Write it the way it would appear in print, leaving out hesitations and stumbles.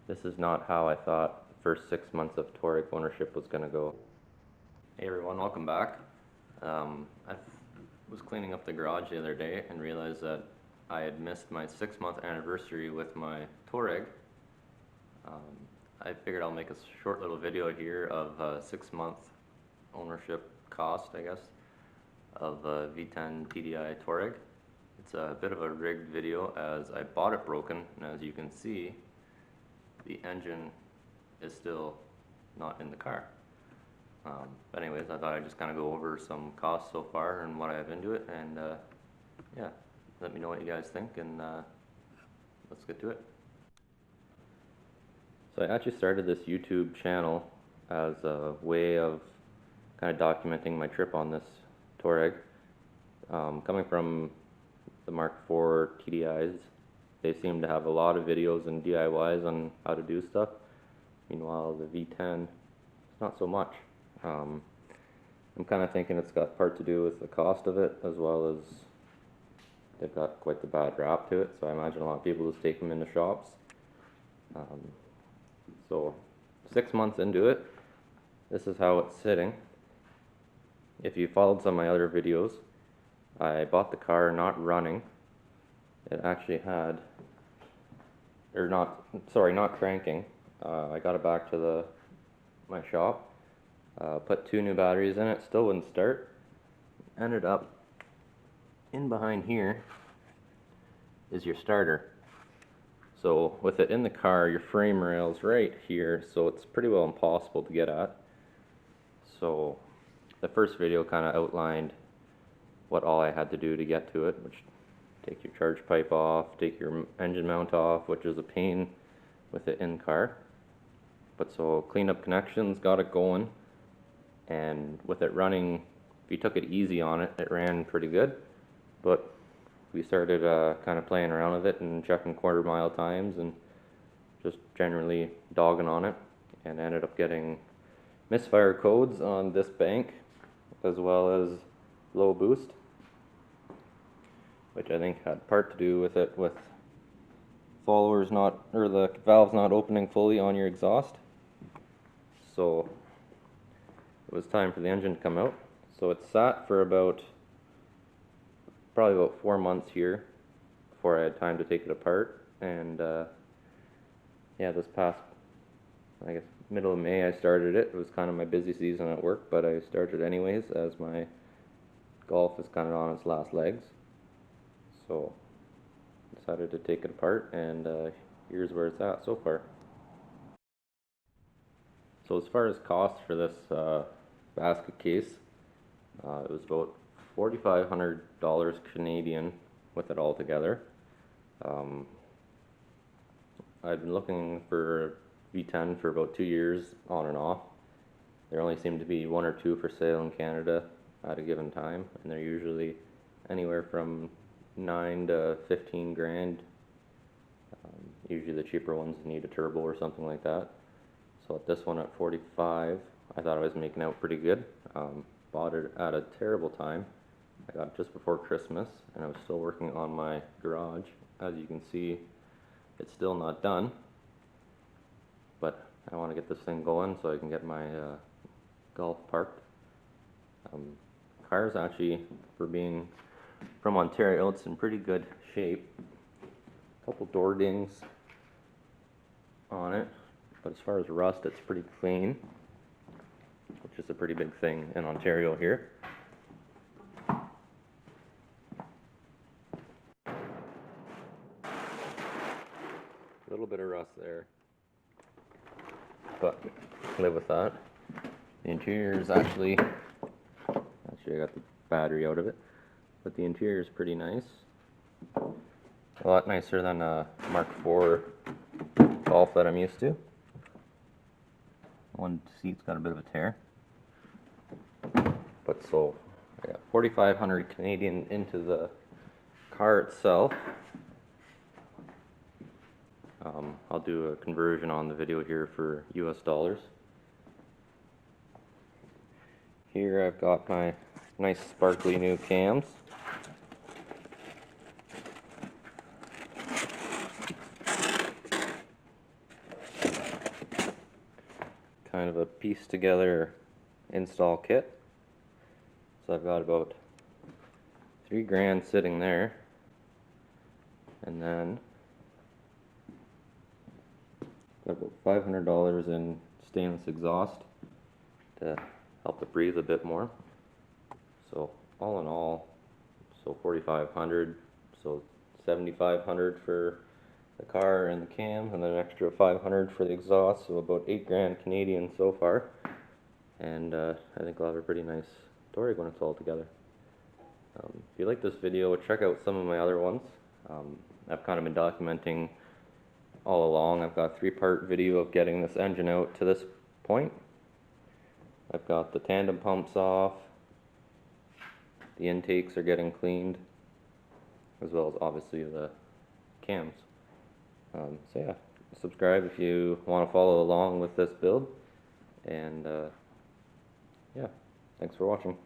This is not how I thought the first 6 months of Touareg ownership was going to go. Hey everyone, welcome back. I was cleaning up the garage the other day and realized that I had missed my 6-month anniversary with my Touareg. I figured I'll make a short little video here of 6-month ownership cost, I guess, of V10 TDI Touareg. It's a bit of a rigged video as I bought it broken, and as you can see, the engine is still not in the car. But anyways, I thought I'd just kind of go over some costs so far and what I have into it, and yeah, let me know what you guys think, and let's get to it. So I actually started this YouTube channel as a way of kind of documenting my trip on this Touareg. Coming from the Mark IV TDIs, they seem to have a lot of videos and DIYs on how to do stuff. Meanwhile, the V10, it's not so much. I'm kind of thinking it's got part to do with the cost of it, as well as they've got quite the bad rap to it, so I imagine a lot of people just take them into shops. So 6 months into it, this is how it's sitting. If you followed some of my other videos, I bought the car not running. It actually had, or not cranking. I got it back to my shop, put 2 new batteries in it, still wouldn't start. Ended up in behind here is your starter. So with it in the car, your frame rail's right here, so it's pretty well impossible to get at. So the first video kind of outlined what all I had to do to get to it, which take your charge pipe off, take your engine mount off, which is a pain with it in car. But so cleaned up connections, got it going, and with it running, if you took it easy on it, it ran pretty good. But we started kind of playing around with it and checking quarter-mile times and just generally dogging on it, and ended up getting misfire codes on this bank as well as low boost, which I think had part to do with it, with followers not, or the valves not opening fully on your exhaust. So it was time for the engine to come out. So it sat for probably about 4 months here before I had time to take it apart. And yeah, this past, I guess, middle of May I started it. It was kind of my busy season at work, but I started anyways as my golf is kind of on its last legs. So decided to take it apart, and here's where it's at so far. So as far as cost for this basket case, it was about $4,500 Canadian with it all together. I've been looking for V10 for about 2 years on and off. There only seem to be 1 or 2 for sale in Canada at a given time, and they're usually anywhere from 9 to 15 grand. Usually the cheaper ones need a turbo or something like that. So at this one at 45, I thought I was making out pretty good. Bought it at a terrible time. I got it just before Christmas, and I was still working on my garage. As you can see, it's still not done, but I want to get this thing going so I can get my Golf parked. Car's actually, for being from Ontario, it's in pretty good shape. A couple door dings on it, but as far as rust, it's pretty clean, which is a pretty big thing in Ontario here. A little bit of rust there, but live with that. The interior is actually I got the battery out of it, but the interior is pretty nice. A lot nicer than a Mark IV Golf that I'm used to. One seat's got a bit of a tear, but so I got 4,500 Canadian into the car itself. I'll do a conversion on the video here for US dollars. Here I've got my nice sparkly new cams. kind of a piece together install kit. So I've got about $3,000 sitting there, and then got about $500 in stainless exhaust to help it breathe a bit more. So all in all, so $4,500, so $7,500 for the car and the cam, and then an extra $500 for the exhaust, so about $8,000 Canadian so far. And I think I'll have a pretty nice story when it's all together. If you like this video, check out some of my other ones. I've kind of been documenting all along. I've got a 3-part video of getting this engine out to this point. I've got the tandem pumps off, the intakes are getting cleaned, as well as obviously the cams. So yeah, subscribe if you want to follow along with this build, and yeah, thanks for watching.